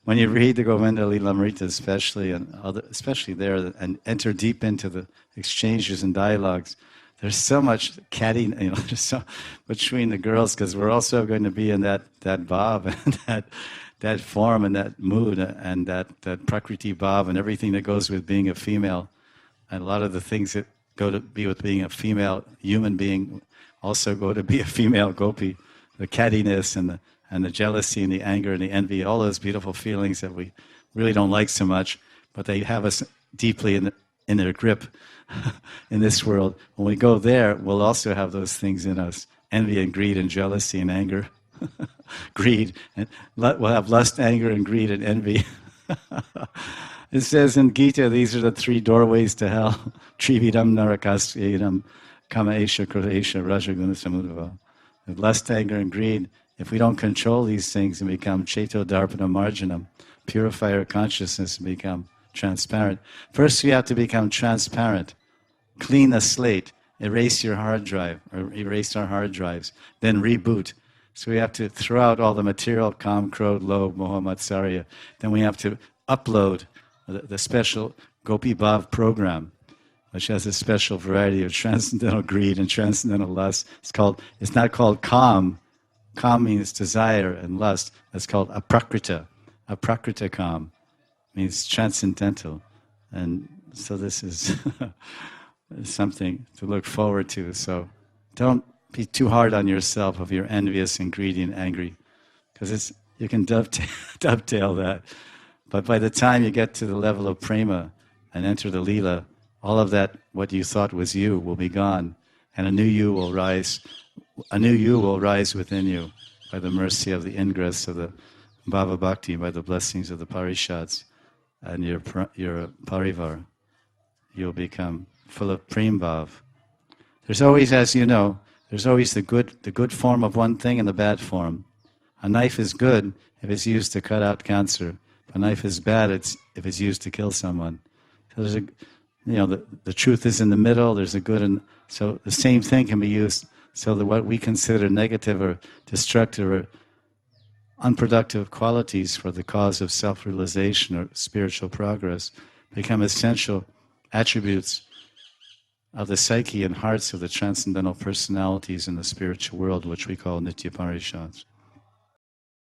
when you read the Govinda Lilamrita especially, and especially there, and enter deep into the exchanges and dialogues, there's so much catty, there's so between the girls, because we're also going to be in that bhav and that form and that mood and that prakriti bhav and everything that goes with being a female, and a lot of the things that go to be with being a female human being also go to be a female gopi, the cattiness and the jealousy and the anger and the envy, all those beautiful feelings that we really don't like so much, but they have us deeply in their grip in this world. When we go there, we'll also have those things in us, envy and greed and jealousy and anger, greed, and we'll have lust, anger, and greed and envy. It says in Gita, these are the three doorways to hell. Trividam narakasya kama esha krodha esha rajaguna samudava. Lust, anger, and greed, if we don't control these things and become cheto darpana marjanam, purify our consciousness and become transparent. First, we have to become transparent, clean a slate, erase your hard drive, or erase our hard drives, then reboot. So we have to throw out all the material, kam, krodh, lobh, moha, matsarya. Then we have to upload the special Gopi Bhav program, which has a special variety of transcendental greed and transcendental lust. It's not called kam. Kam means desire and lust. It's called aprakrita. Aprakrita kam means transcendental. And so this is something to look forward to. So don't be too hard on yourself if you're envious and greedy and angry, because you can dovetail that. But by the time you get to the level of prema and enter the lila, all of that, what you thought was you, will be gone, and a new you will rise. A new you will rise within you by the mercy of the ingress of the Bhava Bhakti, by the blessings of the Parishads and your Parivar. You'll become full of Prem Bhav. There's always, as you know, there's always the good form of one thing and the bad form. A knife is good if it's used to cut out cancer. A knife is bad if it's used to kill someone. So there's the truth is in the middle. There's a good, and so the same thing can be used. So that what we consider negative or destructive or unproductive qualities for the cause of self-realization or spiritual progress become essential attributes of the psyche and hearts of the transcendental personalities in the spiritual world, which we call Nitya Parishads.